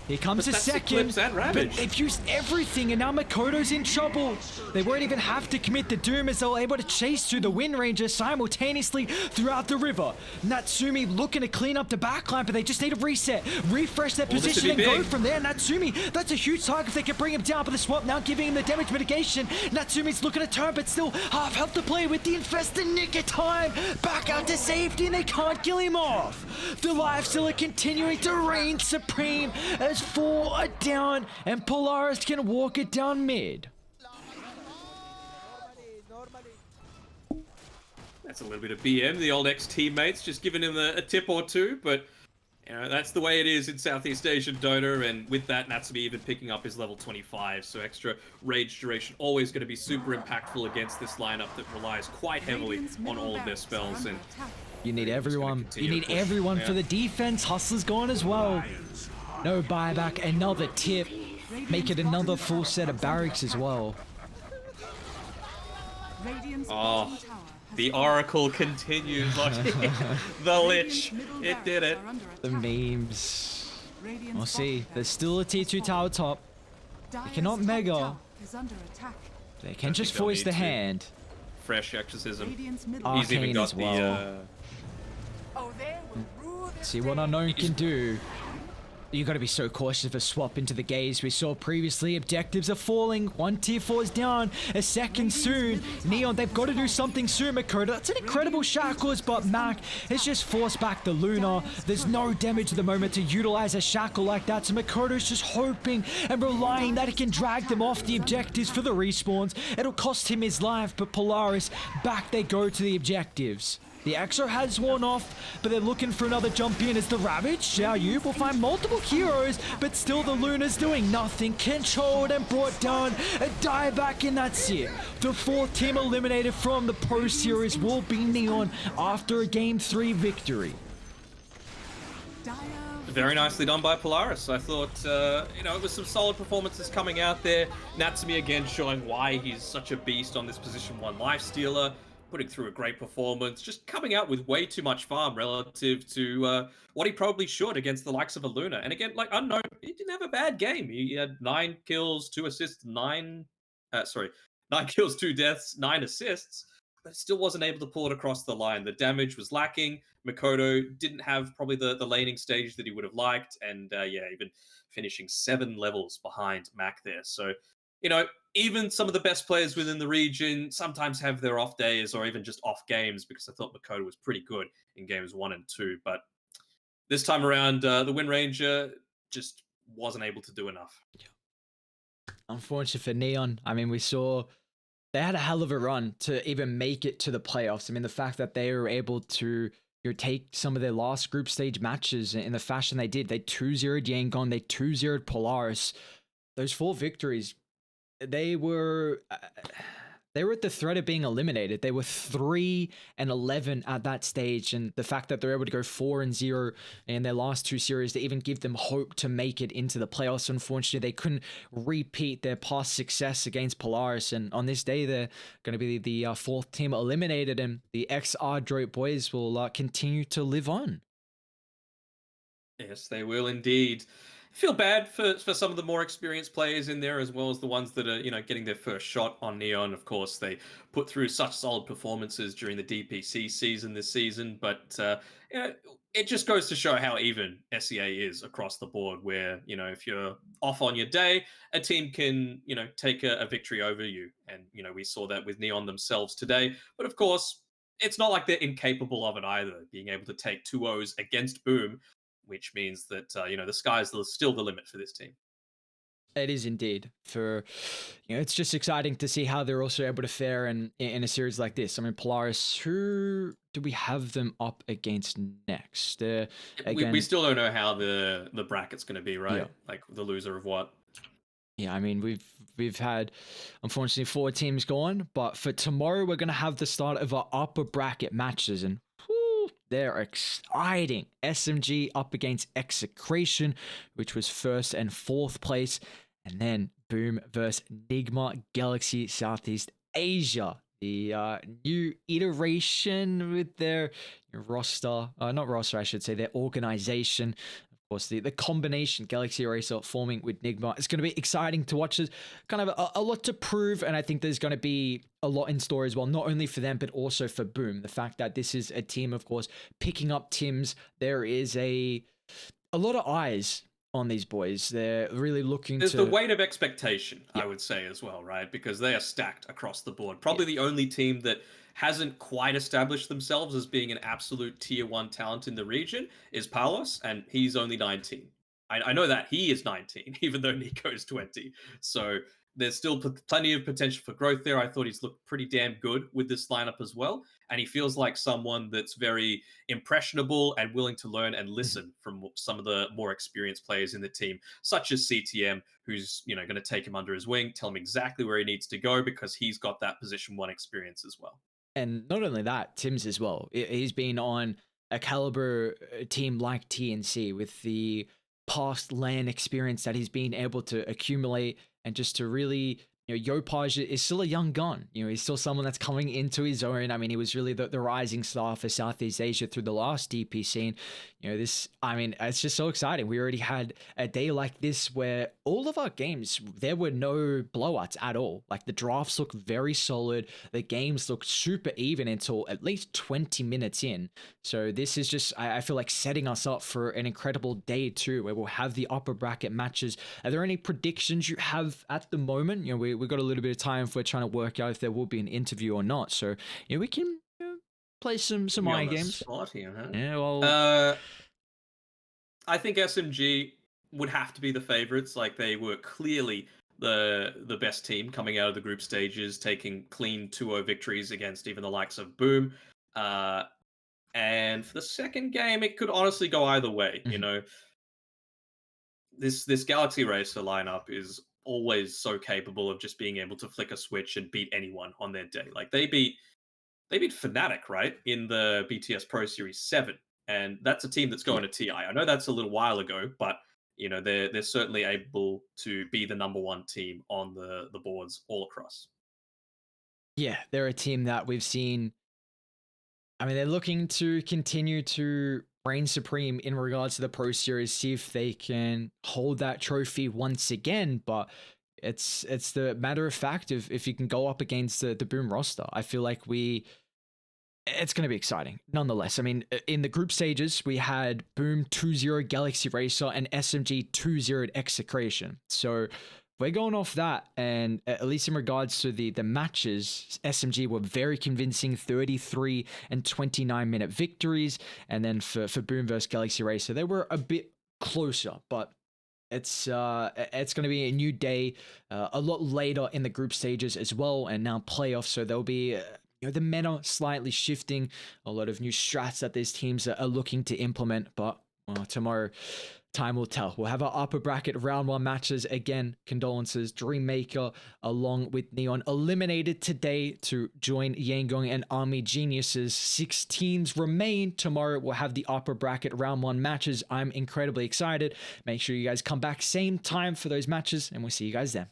Here comes a second, but they've used everything, and now Makoto's in trouble. They won't even have to commit the doom as they're able to chase through the Wind Ranger simultaneously throughout the river. Natsumi looking to clean up the backline, but they just need to reset, refresh their position, and go from there. Natsumi, that's a huge target if they can bring him down, but the swap now giving him the damage mitigation. Natsumi's looking to turn, but still half health to play with the Infest in nick of time. Back out to safety, and they can't kill him off. The Lifestealer are continuing to reign supreme as 4 are down, and Polaris can walk it down mid. That's a little bit of BM, the old ex-teammates, just giving him a tip or two, but you know, that's the way it is in Southeast Asian Dota, and with that, Natsumi even picking up his level 25, so extra rage duration always going to be super impactful against this lineup that relies quite heavily on all of their spells, and you need everyone. You need everyone for the defense. Hustler's gone as well. No buyback, another tip. Make it another full set of barracks as well. Oh, the Oracle continues. The Lich. It did it. The memes. We'll see. There's still a T2 tower top. They cannot mega. They can just voice the hand. Fresh exorcism. He's even got as well. See what Unknown can do. You gotta be so cautious of a swap into the gaze. We saw previously, objectives are falling. One tier 4 is down. A second soon. Neon, they've got to do something soon, Makoto. That's an incredible shackles, but Mac has just forced back the Luna. There's no damage at the moment to utilize a shackle like that, so Makoto's just hoping and relying that he can drag them off the objectives for the respawns. It'll cost him his life, but Polaris, back they go to the objectives. The Exo has worn off, but they're looking for another jump in as the Ravage. Xiao Yu will find multiple heroes, but still the Luna's doing nothing. Controlled and brought down. A dieback, and that's it. The 4th team eliminated from the Pro Series will be Neon after a Game 3 victory. Very nicely done by Polaris. I thought, it was some solid performances coming out there. Natsumi again showing why he's such a beast on this position 1 lifestealer. Putting through a great performance, just coming out with way too much farm relative to what he probably should against the likes of a Luna. And again, like Unknown, he didn't have a bad game. He had 9 kills, 2 assists, 9 kills, 2 deaths, 9 assists, but still wasn't able to pull it across the line. The damage was lacking. Makoto didn't have probably the laning stage that he would have liked, and even finishing 7 levels behind Mac there. So, even some of the best players within the region sometimes have their off days or even just off games, because I thought Makoto was pretty good in games 1 and 2. But this time around, the Wind Ranger just wasn't able to do enough. Unfortunate for Neon. I mean, we saw they had a hell of a run to even make it to the playoffs. I mean, the fact that they were able to take some of their last group stage matches in the fashion they did. They 2-0'd Yangon, they 2-0'd Polaris. Those 4 victories, they were at the threat of being eliminated. They were 3-11 at that stage, and the fact that they're able to go 4-0 in their last 2 series to even give them hope to make it into the playoffs. Unfortunately, they couldn't repeat their past success against Polaris, and on this day they're going to be the 4th team eliminated, and the XR Droid boys will continue to live on. Yes, they will indeed. Feel bad for some of the more experienced players in there, as well as the ones that are, getting their first shot on Neon. Of course, they put through such solid performances during the DPC season this season, but it just goes to show how even SEA is across the board, where, if you're off on your day, a team can, take a victory over you. And, we saw that with Neon themselves today. But of course, it's not like they're incapable of it either, being able to take 2-0s against Boom, which means that, the sky's still the limit for this team. It is indeed. It's just exciting to see how they're also able to fare in a series like this. I mean, Polaris, who do we have them up against next? Again, we still don't know how the bracket's going to be, right? Yeah. Like the loser of what? Yeah, I mean, we've had, unfortunately, 4 teams gone, but for tomorrow, we're going to have the start of our upper bracket matches, and they're exciting. SMG up against Execration, which was 1st and 4th place. And then Boom versus Nigma Galaxy Southeast Asia. The new iteration with their roster. Not roster, I should say. Their organization. Of course, the combination Galaxy Racer forming with Nigma. It's going to be exciting to watch. There's kind of a lot to prove, and I think there's going to be a lot in store as well, not only for them, but also for Boom. The fact that this is a team, of course, picking up Tims. There is a lot of eyes on these boys. They're really looking There's the weight of expectation, I would say, as well, right? Because they are stacked across the board. Probably the only team that hasn't quite established themselves as being an absolute tier 1 talent in the region is Palos, and he's only 19. I know that he is 19, even though Nico's 20. So there's still plenty of potential for growth there. I thought he's looked pretty damn good with this lineup as well. And he feels like someone that's very impressionable and willing to learn and listen from some of the more experienced players in the team, such as CTM, who's, going to take him under his wing, tell him exactly where he needs to go, because he's got that position 1 experience as well. And not only that, Tims as well. He's been on a caliber team like TNC with the past LAN experience that he's been able to accumulate, and just to really, Yopaj is still a young gun. He's still someone that's coming into his own. I mean, he was really the rising star for Southeast Asia through the last DP scene. It's just so exciting. We already had a day like this where all of our games, there were no blowouts at all. Like, the drafts look very solid. The games look super even until at least 20 minutes in. So this is just, I feel like, setting us up for an incredible day too, where we'll have the upper bracket matches. Are there any predictions you have at the moment? We've got a little bit of time if we're trying to work out if there will be an interview or not. So, we can play some mind games. Spot here, huh? Yeah, well, I think SMG would have to be the favorites. Like, they were clearly the best team coming out of the group stages, taking clean 2-0 victories against even the likes of Boom. And for the second game, it could honestly go either way. This Galaxy Racer lineup is always so capable of just being able to flick a switch and beat anyone on their day. Like, they beat Fnatic, right, in the BTS Pro Series 7, and that's a team that's going to TI. I know that's a little while ago, but they're certainly able to be the number one team on the boards all across. Yeah, they're a team that we've seen. I mean, they're looking to continue to reign supreme in regards to the Pro Series, see if they can hold that trophy once again. But it's the matter of fact of if you can go up against the Boom roster. I feel like it's going to be exciting nonetheless. I mean, in the group stages, we had Boom 2-0 Galaxy Racer and SMG 2-0 Execration. So we're going off that, and at least in regards to the matches, SMG were very convincing, 33 and 29 minute victories. And then for Boom versus Galaxy Racer, they were a bit closer, but it's going to be a new day, a lot later in the group stages as well, and now playoffs. So there'll be the meta slightly shifting, a lot of new strats that these teams are looking to implement. But tomorrow, time will tell. We'll have our upper bracket round 1 matches again. Condolences, Dreammaker along with Neon eliminated today to join Yangon and Army Geniuses. 6 teams remain. Tomorrow we'll have the upper bracket round 1 matches. I'm incredibly excited. Make sure you guys come back same time for those matches, and we'll see you guys then.